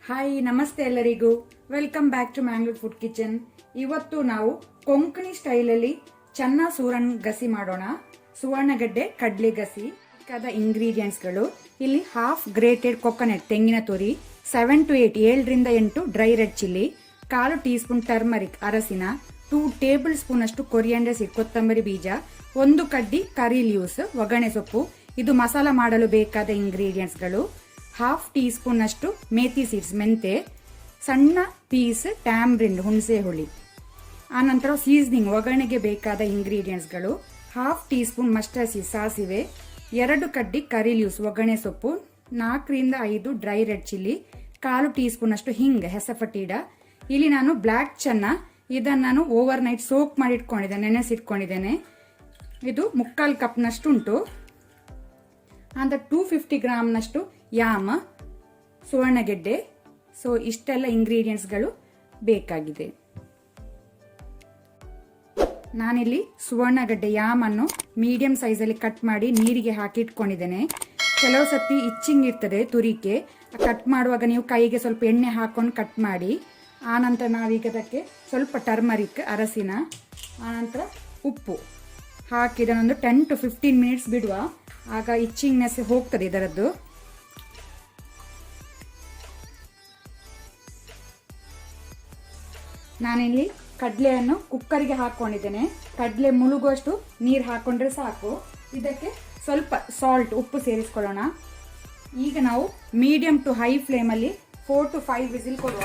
Hi ನಮಸ್ತೆ ಎಲ್ಲರಿಗೂ, welcome back to Mangalore food kitchen. ಇವತ್ತು ನಾವು ಕೊಂಕಣಿ ಸ್ಟೈಲಲ್ಲಿ ಚನ್ನ ಸೂರನ್ ಗಸಿ ಮಾಡೋಣ. ಸುವರ್ಣಗಡ್ಡೆ ಕಡ್ಲೆ ಗಸಿ ಇಂಗ್ರೀಡಿಯೆಂಟ್ಸ್ಗಳು ಇಲ್ಲಿ ಹಾಫ್ ಗ್ರೇಟೆಡ್ ಕೊಕೊನಟ್ ತೆಂಗಿನ ತುರಿ, 7 to 8 7ರಿಂದ 8 dry red chilli, 1/4 tea spoon turmeric ಅರಸಿನ, 2 ಟೇಬಲ್ ಸ್ಪೂನ್ ಅಷ್ಟು ಕೊರಿಯಾಂಡರ್ ಸೀಡ್ ಕೊತ್ತಂಬರಿ ಬೀಜ, 1 ಕಡ್ಡಿ ಕರಿ ಲೀವ್ಸ್ ಒಗ್ಗರಣೆ ಸೊಪ್ಪು. ಇದು ಮಸಾಲ ಮಾಡಲು ಬೇಕಾದ ಇಂಗ್ರೀಡಿಯೆಂಟ್ಸ್ಗಳು. 1/2 ಟೀ ಸ್ಪೂನ್ ಅಷ್ಟು ಮೇಥಿ ಸೀಡ್ಸ್ ಮೆಂತೆ, ಸಣ್ಣ ಪೀಸ್ ಟ್ಯಾಮ್ರಿನ್ ಹುಣಸೆ ಹುಳಿ. ಆನಂತರ ಸೀಸನಿಂಗ್ ಒಗ್ಗರಣೆಗೆ ಬೇಕಾದ ಇಂಗ್ರೀಡಿಯೆಂಟ್ಸ್ಗಳು: 1/2 ಟೀ ಸ್ಪೂನ್ ಮಸ್ಟರ್ಡ್ ಸೀಡ್ಸ್ ಸಾಸಿವೆ, 2 ಕಡ್ಡಿ ಕರಿ ಲೀವ್ಸ್ ಒಗ್ಗರಣೆ ಸೊಪ್ಪು, 4ರಿಂದ 5 dry red chilli, 1/4 tea spoon ಅಷ್ಟು ಹಿಂಗ್ ಹೆಸಫಟೀಡ. ಇಲ್ಲಿ ನಾನು ಬ್ಲ್ಯಾಕ್ ಚನ್ನ ಇದನ್ನು ನಾನು ಓವರ್ ನೈಟ್ ಸೋಕ್ ಮಾಡಿ ಇಟ್ಕೊಂಡಿದ್ದೇನೆ, ನೆನೆಸಿಟ್ಕೊಂಡಿದ್ದೇನೆ. ಇದು 1/4 ಕಪ್ನಷ್ಟು ಉಂಟು. ಅಂತ 250 ಗ್ರಾಮ್ನಷ್ಟು ಯಾಮ, ಸುವರ್ಣಗೆಡ್ಡೆ. ಸೊ ಇಷ್ಟೆಲ್ಲ ಇಂಗ್ರೀಡಿಯೆಂಟ್ಸ್ಗಳು ಬೇಕಾಗಿದೆ. ನಾನಿಲ್ಲಿ ಸುವರ್ಣಗಡ್ಡೆ ಯಾಮನ್ನು ಮೀಡಿಯಂ ಸೈಜಲ್ಲಿ ಕಟ್ ಮಾಡಿ ನೀರಿಗೆ ಹಾಕಿ ಇಟ್ಕೊಂಡಿದ್ದೇನೆ. ಕೆಲವು ಸತಿ ಇಚ್ಚಿಂಗ್ ಇರ್ತದೆ ತುರಿಕೆ, ಕಟ್ ಮಾಡುವಾಗ ನೀವು ಕೈಗೆ ಸ್ವಲ್ಪ ಎಣ್ಣೆ ಹಾಕೊಂಡು ಕಟ್ ಮಾಡಿ. ಆನಂತರ ನಾವೀಗ ಅದಕ್ಕೆ ಸ್ವಲ್ಪ ಟರ್ಮರಿಕ್ ಅರಸಿನ, ಆನಂತರ ಉಪ್ಪು ಹಾಕಿ ಇದನ್ನೊಂದು 10 to 15 ಮಿನಿಟ್ಸ್ ಬಿಡುವ. ಆಗ ಇಚ್ಚಿಂಗ್ನೆಸ್ ಹೋಗ್ತದೆ ಇದರದ್ದು. ನಾನಿಲ್ಲಿ ಕಡಲೆಯನ್ನು ಕುಕ್ಕರ್ಗೆ ಹಾಕೊಂಡಿದ್ದೇನೆ. ಕಡಲೆ ಮುಳುಗುವಷ್ಟು ನೀರು ಹಾಕೊಂಡ್ರೆ ಸಾಕು. ಇದಕ್ಕೆ ಸ್ವಲ್ಪ ಸಾಲ್ಟ್ ಉಪ್ಪು ಸೇರಿಸ್ಕೊಳ್ಳೋಣ. ಈಗ ನಾವು ಮೀಡಿಯಂ ಟು ಹೈ ಫ್ಲೇಮಲ್ಲಿ 4 to 5 ವಿಸಿಲ್ ಕೊಡುವ.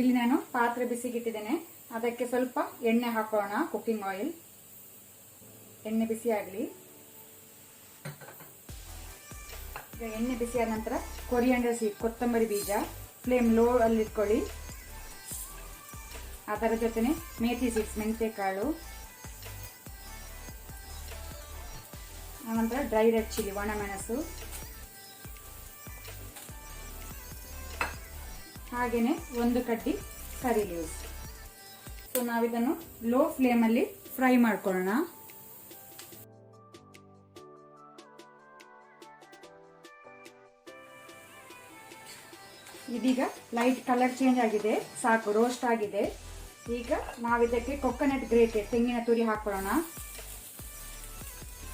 ಇಲ್ಲಿ ನಾನು ಪಾತ್ರೆ ಬಿಸಿಗಿಟ್ಟಿದ್ದೇನೆ, ಅದಕ್ಕೆ ಸ್ವಲ್ಪ ಎಣ್ಣೆ ಹಾಕೋಣ, ಕುಕ್ಕಿಂಗ್ ಆಯಿಲ್. ಎಣ್ಣೆ ಬಿಸಿ ಆಗಲಿ. ಎಣ್ಣೆ ಬಿಸಿಯಾದ ನಂತರ ಕೊರಿಯಾಂಡರ್ ಸೀಡ್ ಕೊತ್ತಂಬರಿ ಬೀಜ ಫ್ಲೇಮ್ ಲೋ ಅಲ್ಲಿ ಇಟ್ಕೊಳ್ಳಿ. ಅದರ ಜೊತೆನೆ ಮೇಥಿ ಸೀಡ್ಸ್ ಮೆಂತೆ ಕಾಳು, ಆನಂತರ ಡ್ರೈ ರೆಡ್ ಚಿಲ್ಲಿ ಒಣಮೆಣಸು, ಹಾಗೇನೆ 1 ಕಡ್ಡಿ ಕರಿ ಲೀವ್ಸ್. ಸೊ ನಾವಿದನ್ನು ಲೋ ಫ್ಲೇಮಲ್ಲಿ ಫ್ರೈ ಮಾಡ್ಕೊಳ್ಳೋಣ. ಇದೀಗ ಲೈಟ್ ಕಲರ್ ಚೇಂಜ್ ಆಗಿದೆ, ಸಾಕು, ರೋಸ್ಟ್ ಆಗಿದೆ. ಈಗ ನಾವಿದಕ್ಕೆ ಕೊಕೊನಟ್ ಗ್ರೇಟೆಡ್ ತೆಂಗಿನ ತುರಿ ಹಾಕೊಳ್ಳೋಣ.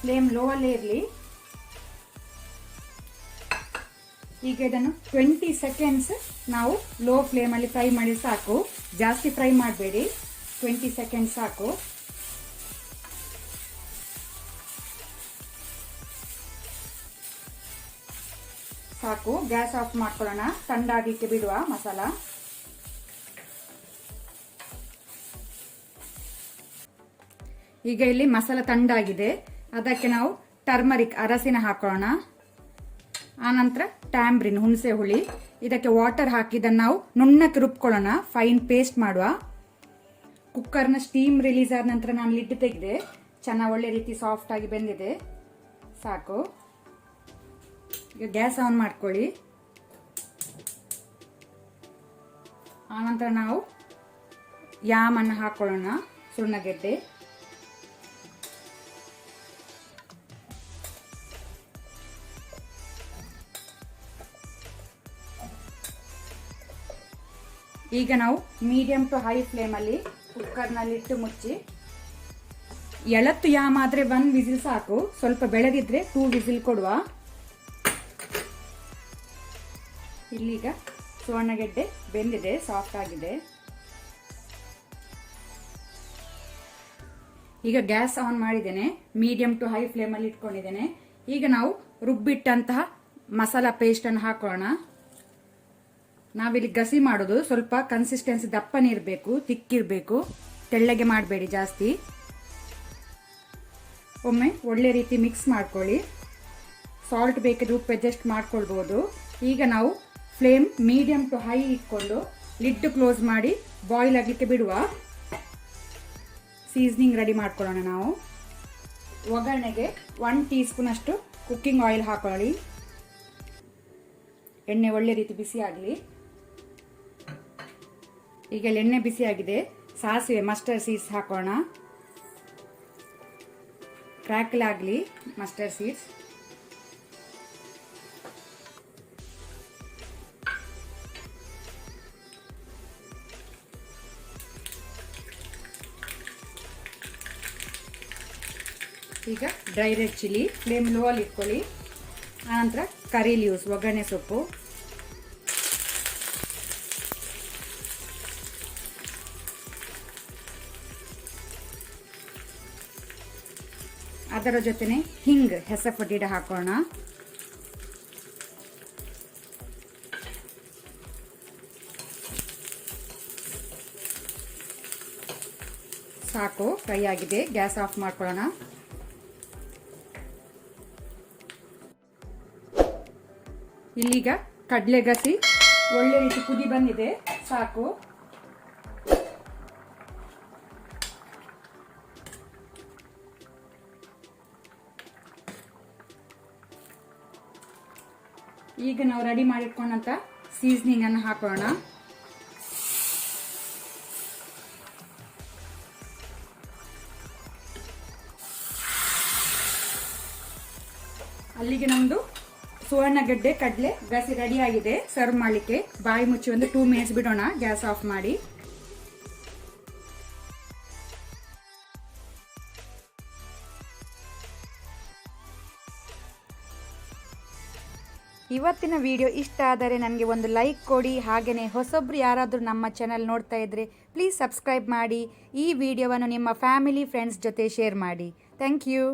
ಫ್ಲೇಮ್ ಲೋ ಅಲ್ಲೇ ಇರಲಿ. ಈಗ ಇದನ್ನು 20 ಸೆಕೆಂಡ್ಸ್ ನಾವು ಲೋ ಫ್ಲೇಮಲ್ಲಿ ಫ್ರೈ ಮಾಡಿ ಸಾಕು. ಜಾಸ್ತಿ ಫ್ರೈ ಮಾಡಬೇಡಿ, 20 ಸೆಕೆಂಡ್ಸ್ ಸಾಕು. ಸಾಕು, ಗ್ಯಾಸ್ ಆಫ್ ಮಾಡ್ಕೊಳ್ಳೋಣ. ತಣ್ಣಗಾಗಲಿಕ್ಕೆ ಬಿಡುವ ಮಸಾಲ. ಈಗ ಇಲ್ಲಿ ಮಸಾಲ ತಣ್ಣಗಾಗಿದೆ, ಅದಕ್ಕೆ ನಾವು ಟರ್ಮರಿಕ್ ಅರಸಿನ ಹಾಕೊಳ್ಳೋಣ. ಆನಂತರ ಟ್ಯಾಮ್ರಿನ್ ಹುಣಸೆ ಹುಳಿ, ಇದಕ್ಕೆ ವಾಟರ್ ಹಾಕಿದ್ದನ್ನು ನಾವು ನುಣ್ಣಕ್ಕೆ ರುಬ್ಕೊಳ್ಳೋಣ, ಫೈನ್ ಪೇಸ್ಟ್ ಮಾಡುವ. ಕುಕ್ಕರ್ನ ಸ್ಟೀಮ್ ರಿಲೀಸ್ ಆದ ನಂತರ ನಾನು ಲಿಡ್ ತೆಗೆದೆ. ಚೆನ್ನಾಗಿ ಒಳ್ಳೆ ರೀತಿ ಸಾಫ್ಟ್ ಆಗಿ ಬೆಂದಿದೆ, ಸಾಕು. ಈಗ ಗ್ಯಾಸ್ ಆನ್ ಮಾಡ್ಕೊಳ್ಳಿ. ಆನಂತರ ನಾವು ಯಾಮನ್ನು ಹಾಕೊಳ್ಳೋಣ, ಸುವರ್ಣಗೆಡ್ಡೆ. ಈಗ ನಾವು ಮೀಡಿಯಂ ಟು ಹೈ ಫ್ಲೇಮಲ್ಲಿ ಕುಕ್ಕರ್ನಲ್ಲಿ ಇಟ್ಟು ಮುಚ್ಚಿ, ಎಳತ್ತು ಯಾಮ ಆದರೆ 1 ವಿಸಿಲ್ ಸಾಕು, ಸ್ವಲ್ಪ ಬೆಳೆದಿದ್ರೆ 2 ವಿಸಿಲ್ ಕೊಡುವ. ಇಲ್ಲೀಗ ಸುವರ್ಣಗೆಡ್ಡೆ ಬೆಂದಿದೆ, ಸಾಫ್ಟ್ ಆಗಿದೆ. ಈಗ ಗ್ಯಾಸ್ ಆನ್ ಮಾಡಿದ್ದೇನೆ, ಮೀಡಿಯಂ ಟು ಹೈ ಫ್ಲೇಮಲ್ಲಿ ಇಟ್ಕೊಂಡಿದ್ದೇನೆ. ಈಗ ನಾವು ರುಬ್ಬಿಟ್ಟಂತಹ ಮಸಾಲಾ ಪೇಸ್ಟನ್ನು ಹಾಕೋಣ. ನಾವಿಲ್ಲಿ ಗಸಿ ಮಾಡೋದು, ಸ್ವಲ್ಪ ಕನ್ಸಿಸ್ಟೆನ್ಸಿ ದಪ್ಪನೇ ಇರಬೇಕು, ತಿಕ್ಕಿರಬೇಕು, ತೆಳ್ಳಗೆ ಮಾಡಬೇಡಿ ಜಾಸ್ತಿ. ಒಮ್ಮೆ ಒಳ್ಳೆ ರೀತಿ ಮಿಕ್ಸ್ ಮಾಡ್ಕೊಳ್ಳಿ. ಸಾಲ್ಟ್ ಬೇಕಿದ್ರೆ ಉಪ್ಪು ಅಡ್ಜಸ್ಟ್ ಮಾಡ್ಕೊಳ್ಬೋದು. ಈಗ ನಾವು ಫ್ಲೇಮ್ ಮೀಡಿಯಂ ಟು ಹೈ ಇಟ್ಕೊಂಡು ಲಿಡ್ ಕ್ಲೋಸ್ ಮಾಡಿ ಬಾಯ್ಲ್ ಆಗಲಿಕ್ಕೆ ಬಿಡುವ. ಸೀಸನಿಂಗ್ ರೆಡಿ ಮಾಡ್ಕೊಳ್ಳೋಣ ನಾವು. ಒಗ್ಗರಣೆಗೆ 1 ಟೀ ಸ್ಪೂನ್ ಅಷ್ಟು ಕುಕ್ಕಿಂಗ್ ಆಯಿಲ್ ಹಾಕೊಳ್ಳಿ. ಎಣ್ಣೆ ಒಳ್ಳೆ ರೀತಿ ಬಿಸಿ ಆಗಲಿ. ಈಗ ಎಣ್ಣೆ ಬಿಸಿ ಆಗಿದೆ, ಸಾಸಿವೆ ಮಸ್ಟರ್ಡ್ ಸೀಡ್ಸ್ ಹಾಕೋಣ. ಕ್ರ್ಯಾಕಲ್ ಆಗಲಿ ಮಸ್ಟರ್ಡ್ ಸೀಡ್ಸ್. ಈಗ dry red chilli flame low ಅಲ್ಲಿ ಇಟ್ಕೊಳ್ಳಿ. ಆನಂತರ ಕರಿ ಲೀವ್ಸ್ ಒಗ್ಗರಣೆ ಸೊಪ್ಪು, ಅದರ ಜೊತೆನೆ ಹಿಂಗ್ ಹೆಸರುಪಟ್ಟಿಡ ಹಾಕೋಣ. ಸಾಕು, ಫ್ರೈ ಆಗಿದೆ. ಗ್ಯಾಸ್ ಆಫ್ ಮಾಡ್ಕೊಳ್ಳೋಣ. ಇಲ್ಲಿಗ ಕಡಲೆ ಗಸಿ ಒಳ್ಳೆ ರೀತಿ ಕುದಿ ಬಂದಿದೆ. ಸಾಕು. ಈಗ ನಾವು ರೆಡಿ ಮಾಡಿಟ್ಕೊಂಡಂತ ಸೀಸನಿಂಗ್ ಅನ್ನು ಹಾಕೋಣ. ಅಲ್ಲಿಗೆ ನಮ್ದು ಸುವರ್ಣಗಡ್ಡೆ ಕಡಲೆ ಗಸಿ ರೆಡಿ ಆಗಿದೆ. ಸರ್ವ್ ಮಾಡಲಿಕ್ಕೆ ಬಾಯಿ ಮುಚ್ಚಿ ಒಂದು 2 ಮಿನಿಟ್ಸ್ ಬಿಡೋಣ. ಗ್ಯಾಸ್ ಆಫ್ ಮಾಡಿ. ಇವತ್ತಿನ ವಿಡಿಯೋ ಇಷ್ಟ ಆದರೆ ನನಗೆ ಒಂದು ಲೈಕ್ ಕೊಡಿ. ಹಾಗೆಯೇ ಹೊಸೊಬ್ರು ಯಾರಾದರೂ ನಮ್ಮ ಚಾನಲ್ ನೋಡ್ತಾ ಇದ್ದರೆ ಪ್ಲೀಸ್ ಸಬ್ಸ್ಕ್ರೈಬ್ ಮಾಡಿ. ಈ ವಿಡಿಯೋವನ್ನು ನಿಮ್ಮ ಫ್ಯಾಮಿಲಿ ಫ್ರೆಂಡ್ಸ್ ಜೊತೆ ಶೇರ್ ಮಾಡಿ. Thank you.